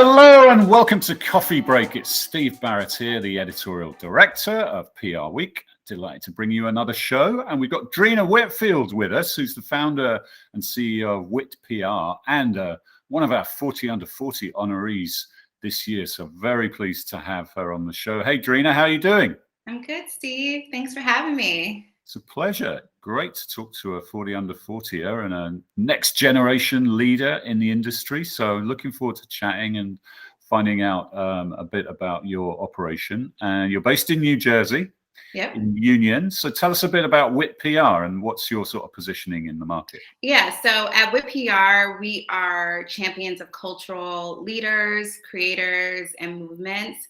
Hello and welcome to Coffee Break. It's Steve Barrett here, the editorial director of PR Week. Delighted to bring you another show. And we've got Dreena Whitfield with us, who's the founder and CEO of WhitPR and one of our 40 under 40 honorees this year. So very pleased to have her on the show. Hey, Dreena, how are you doing? I'm good, Steve. Thanks for having me. It's a pleasure. Great to talk to a 40 under 40er and a next generation leader in the industry. So looking forward to chatting and finding out a bit about your operation. And you're based in New Jersey, in Union. So tell us a bit about WhitPR and what's your sort of positioning in the market. Yeah, so at WhitPR, we are champions of cultural leaders, creators, and movements.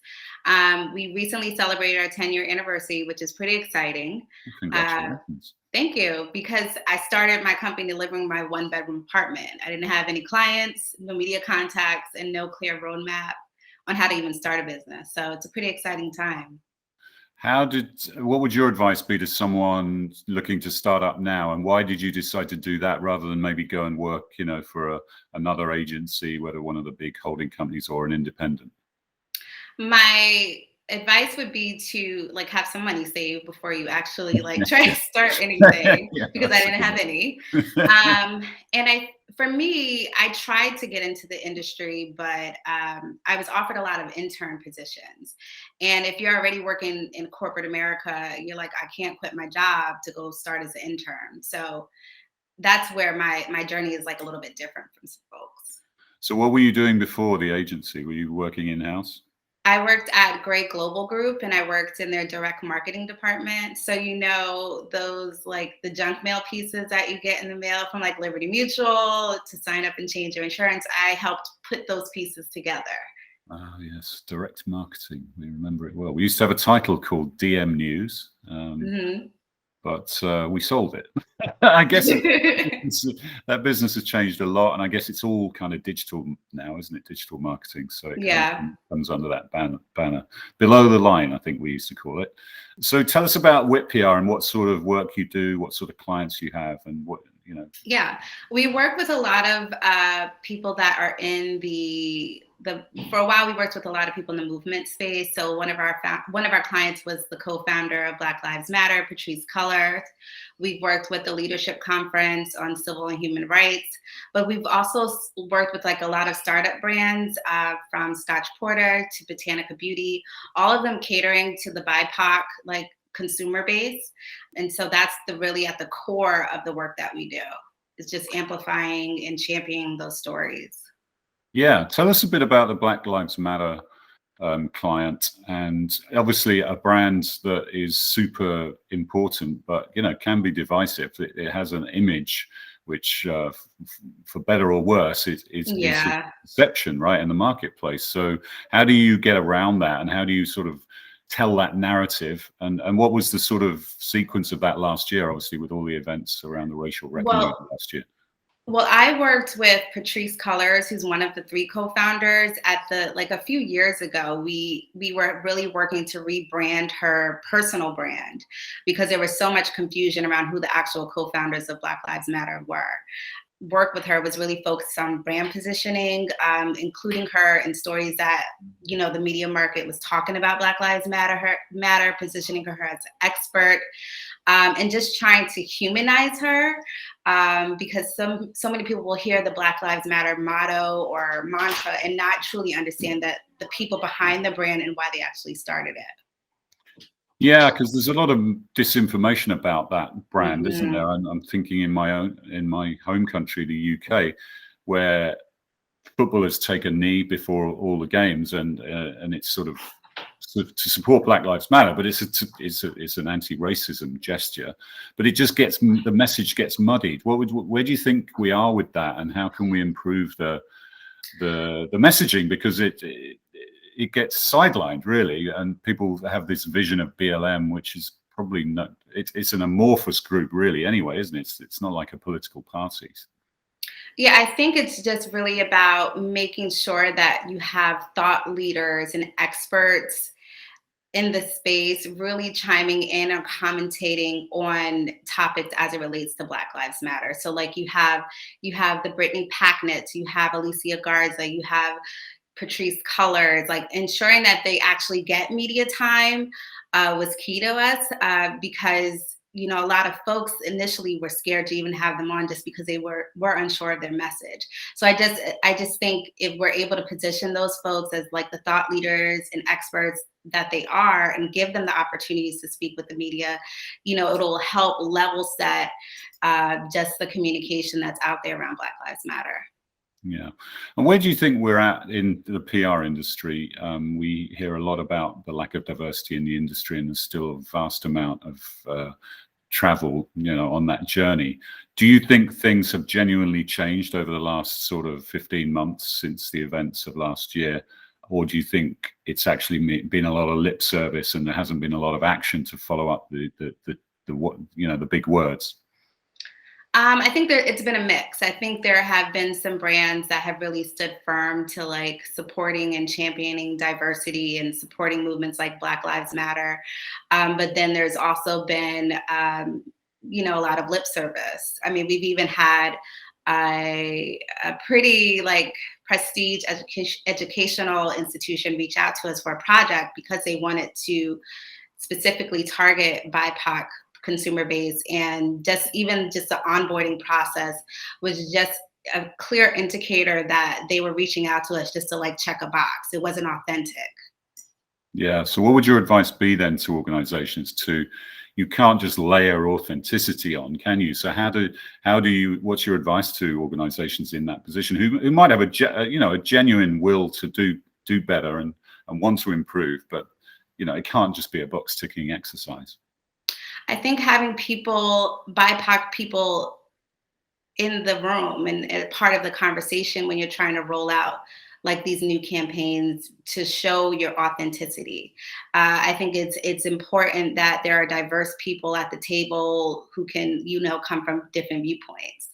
We recently celebrated our 10-year anniversary, which is pretty exciting. Congratulations. Thank you, because I started my company living in my one-bedroom apartment. I didn't have any clients, no media contacts, and no clear roadmap on how to even start a business. So it's a pretty exciting time. What would your advice be to someone looking to start up now, and why did you decide to do that rather than maybe go and work, for another agency, whether one of the big holding companies or an independent? My advice would be to have some money saved before you actually try to start anything. Because I didn't have any. For me, I tried to get into the industry, but I was offered a lot of intern positions. And if you're already working in corporate America, you're like, I can't quit my job to go start as an intern. So that's where my journey is a little bit different from some folks. So what were you doing before the agency? Were you working in-house? I worked at Great Global Group and I worked in their direct marketing department. So, those the junk mail pieces that you get in the mail from Liberty Mutual to sign up and change your insurance, I helped put those pieces together. Ah, yes, direct marketing. We remember it well. We used to have a title called DM News. But we sold it. I guess that business has changed a lot, and I guess it's all kind of digital now, isn't it? Digital marketing. So it comes under that banner. Below the line, I think we used to call it. So tell us about WhitPR and what sort of work you do, what sort of clients you have, and what. Yeah, we work with a lot of people that are in for a while, we worked with a lot of people in the movement space. So one of our clients was the co-founder of Black Lives Matter, Patrisse Cullors. We've worked with the Leadership Conference on Civil and Human Rights, but we've also worked with a lot of startup brands from Scotch Porter to Botanica Beauty, all of them catering to the BIPOC consumer base. And so that's really at the core of the work that we do. It's just amplifying and championing those stories. Yeah, tell us a bit about the Black Lives Matter client, and obviously a brand that is super important, but can be divisive. It has an image which, for better or worse, is a perception, right, in the marketplace. So how do you get around that, and how do you sort of tell that narrative? And what was the sort of sequence of that last year, obviously, with all the events around the racial reckoning last year? Well, I worked with Patrisse Cullors, who's one of the three co-founders at a few years ago. We were really working to rebrand her personal brand because there was so much confusion around who the actual co-founders of Black Lives Matter were. Work with her was really focused on brand positioning, including her in stories that, the media market was talking about Black Lives Matter, positioning her as an expert, and just trying to humanize her, because so many people will hear the Black Lives Matter motto or mantra and not truly understand that the people behind the brand and why they actually started it. Yeah, because there's a lot of disinformation about that brand, isn't there? And I'm thinking in my home country, the UK, where footballers take a knee before all the games, and it's sort of to support Black Lives Matter, but it's an anti-racism gesture. But the message gets muddied. Where do you think we are with that, and how can we improve the messaging? Because it gets sidelined, really, and people have this vision of BLM, which is probably not. It's an amorphous group, really. Anyway, isn't it? It's not like a political party. Yeah, I think it's just really about making sure that you have thought leaders and experts in the space really chiming in or commentating on topics as it relates to Black Lives Matter. So you have the Brittany Packnett, you have Alicia Garza, you have Patrice colors, like ensuring that they actually get media time was key to us because you know a lot of folks initially were scared to even have them on just because they were unsure of their message. So I just think if we're able to position those folks as like the thought leaders and experts that they are and give them the opportunities to speak with the media, you know, it'll help level set just the communication that's out there around Black Lives Matter. Yeah. And where do you think we're at in the PR industry? We hear a lot about the lack of diversity in the industry, and there's still a vast amount of travel, you know, on that journey. Do you think things have genuinely changed over the last sort of 15 months since the events of last year? Or do you think it's actually been a lot of lip service and there hasn't been a lot of action to follow up the what, you know, the big words? I think it's been a mix. I think there have been some brands that have really stood firm to like supporting and championing diversity and supporting movements like Black Lives Matter. But then there's also been, you know, a lot of lip service. I mean, we've even had a pretty like prestige educational institution reach out to us for a project because they wanted to specifically target BIPOC consumer base, and just the onboarding process was just a clear indicator that they were reaching out to us just to like check a box. It wasn't authentic. Yeah. So what would your advice be then to organizations? You can't just layer authenticity on, can you? So how do you, what's your advice to organizations in that position who might have a genuine will to do better and want to improve, but you know, it can't just be a box ticking exercise? I think having BIPOC people in the room and part of the conversation when you're trying to roll out like these new campaigns to show your authenticity. I think it's important that there are diverse people at the table who can, you know, come from different viewpoints.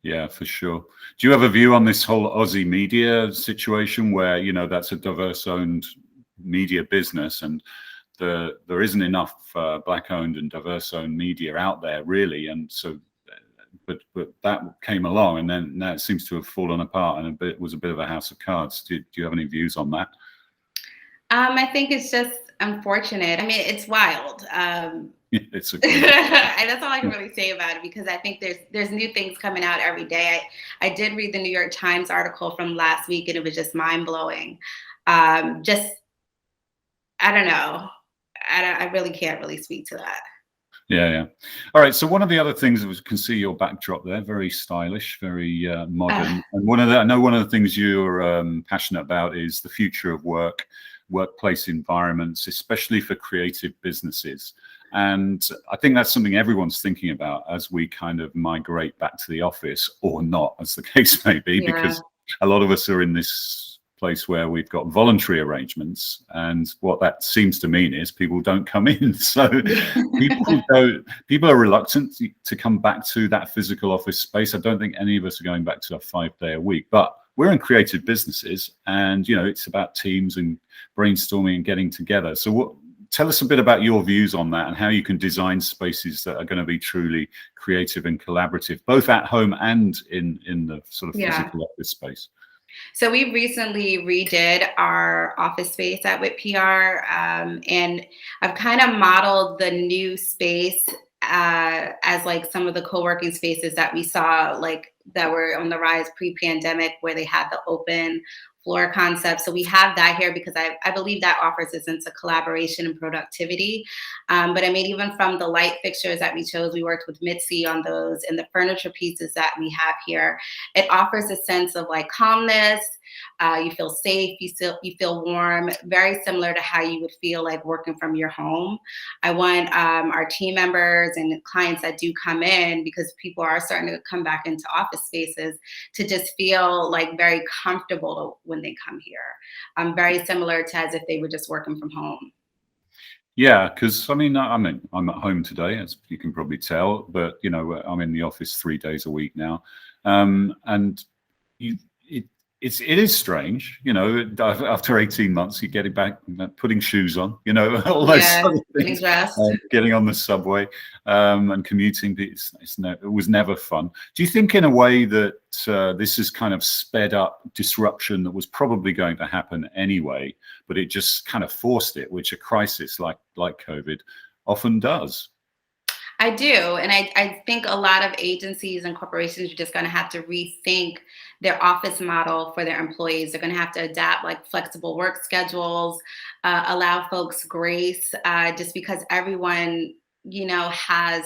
Yeah, for sure. Do you have a view on this whole Aussie media situation where, you know, that's a diverse owned media business and there isn't enough black-owned and diverse-owned media out there, really, and so, but that came along, and then now it seems to have fallen apart, and it was a bit of a house of cards. Do you have any views on that? I think it's just unfortunate. I mean, it's wild. It's That's all I can really say about it because I think there's new things coming out every day. I did read the New York Times article from last week, and it was just mind-blowing. Just I don't know. I really can't really speak to that. Yeah. All right. So one of the other things we can see your backdrop there, very stylish, very modern. And I know one of the things you're passionate about is the future of workplace environments, especially for creative businesses. And I think that's something everyone's thinking about as we kind of migrate back to the office, or not, as the case may be, because a lot of us are in this place where we've got voluntary arrangements, and what that seems to mean is people don't come in. So people are reluctant to come back to that physical office space. I don't think any of us are going back to a 5-day a week, but we're in creative businesses, and you know, it's about teams and brainstorming and getting together. So tell us a bit about your views on that and how you can design spaces that are going to be truly creative and collaborative, both at home and in the sort of physical office space. So we recently redid our office space at WhitPR, and I've kind of modeled the new space as like some of the co-working spaces that we saw like that were on the rise pre-pandemic, where they had the open floor concept. So we have that here because I believe that offers a sense of collaboration and productivity. But I mean, even from the light fixtures that we chose, we worked with Mitzi on those, and the furniture pieces that we have here, it offers a sense of like calmness. You feel safe, you feel warm, very similar to how you would feel like working from your home. I want our team members and clients that do come in, because people are starting to come back into office spaces, to just feel like very comfortable when they come here. Very similar to as if they were just working from home. Yeah, because I'm at home today, as you can probably tell, but you know, I'm in the office 3 days a week now, and it is strange, after 18 months, you get it back, putting shoes on, all those sort of things, getting on the subway, and commuting. It was never fun. Do you think in a way that this has kind of sped up disruption that was probably going to happen anyway, but it just kind of forced it, which a crisis like COVID often does? I do. And I think a lot of agencies and corporations are just going to have to rethink their office model for their employees. They're going to have to adapt like flexible work schedules, allow folks grace, just because everyone, has,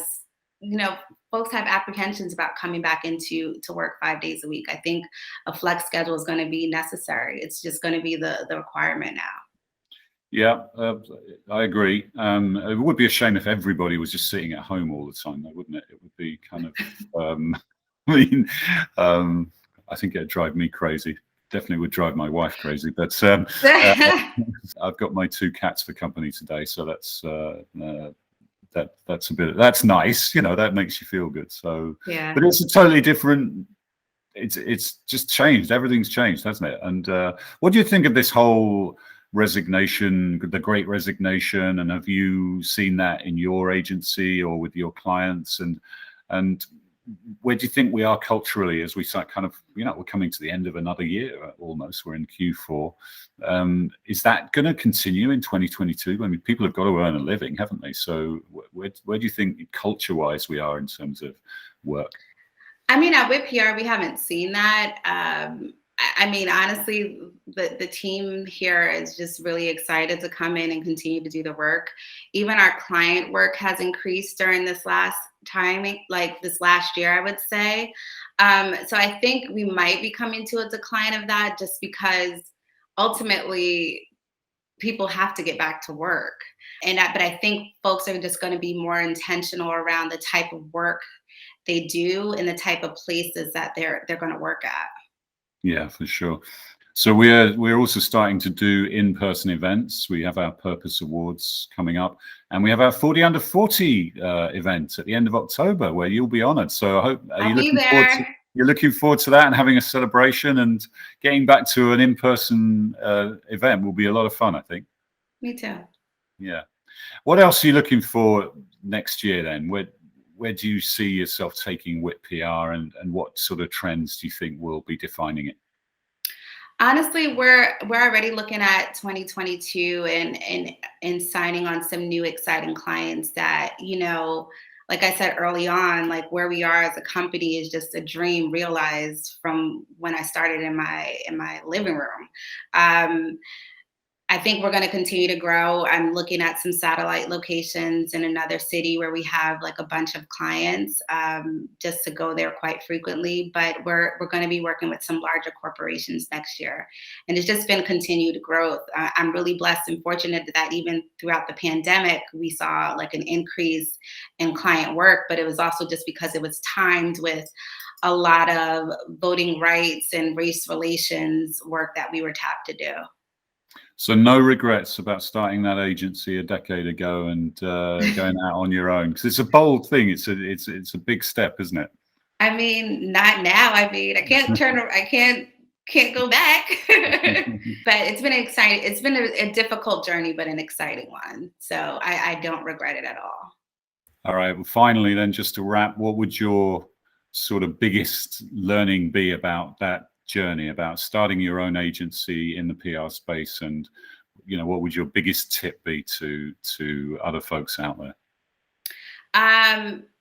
folks have apprehensions about coming back to work 5 days a week. I think a flex schedule is going to be necessary. It's just going to be the requirement now. Yeah, I agree. It would be a shame if everybody was just sitting at home all the time, though, wouldn't it? It would be kind of, I think it'd drive me crazy. Definitely would drive my wife crazy. But I've got my 2 cats for company today, so that's that's nice. That makes you feel good. So, yeah. But it's a totally different. It's just changed. Everything's changed, hasn't it? And what do you think of this whole resignation, the Great Resignation, and have you seen that in your agency or with your clients? And where do you think we are culturally as we start kind of, we're coming to the end of another year almost, we're in Q4. Is that going to continue in 2022? I mean, people have got to earn a living, haven't they? So where do you think culture-wise we are in terms of work? I mean, at WhitPR, we haven't seen that. I mean, honestly, the team here is just really excited to come in and continue to do the work. Even our client work has increased during this last timing, like this last year, I would say. So I think we might be coming to a decline of that just because ultimately people have to get back to work. But I think folks are just going to be more intentional around the type of work they do and the type of places that they're going to work at. Yeah, for sure. So we're also starting to do in-person events. We have our Purpose Awards coming up, and we have our 40 Under 40 event at the end of October, where you'll be honoured. So I hope you're looking forward to that and having a celebration and getting back to an in-person event will be a lot of fun, I think. Me too. Yeah. What else are you looking for next year then? Where do you see yourself taking WhitPR, and what sort of trends do you think will be defining it? Honestly, we're already looking at 2022 and signing on some new exciting clients that, like I said early on, like where we are as a company is just a dream realized from when I started in my living room. I think we're going to continue to grow. I'm looking at some satellite locations in another city where we have like a bunch of clients, just to go there quite frequently. But we're going to be working with some larger corporations next year. And it's just been continued growth. I'm really blessed and fortunate that even throughout the pandemic, we saw like an increase in client work, but it was also just because it was timed with a lot of voting rights and race relations work that we were tapped to do. So no regrets about starting that agency a decade ago and going out on your own, because it's a bold thing. It's a big step, isn't it? I mean, not now. I mean, I can't go back. But it's been exciting. It's been a difficult journey, but an exciting one. So I don't regret it at all. All right. Well, finally, then, just to wrap, what would your sort of biggest learning be about that journey, about starting your own agency in the PR space, and what would your biggest tip be to other folks out there?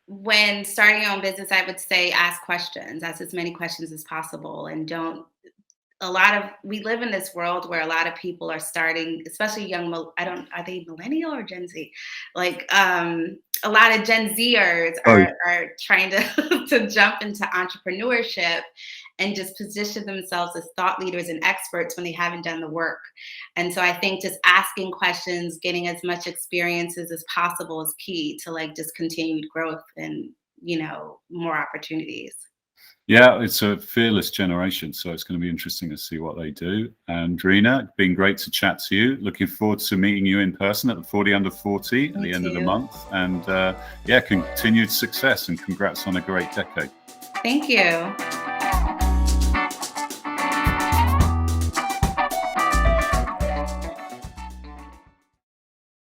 When starting your own business, I would say ask questions, ask as many questions as possible, and we live in this world where a lot of people are starting, especially young, are they millennial or Gen Z? Like a lot of Gen Zers are trying to jump into entrepreneurship and just position themselves as thought leaders and experts when they haven't done the work. And so I think just asking questions, getting as much experiences as possible is key to like just continued growth and, more opportunities. Yeah, it's a fearless generation, so it's going to be interesting to see what they do. And Dreena, it's been great to chat to you. Looking forward to meeting you in person at the 40 Under 40 at the end of the month. And continued success and congrats on a great decade. Thank you.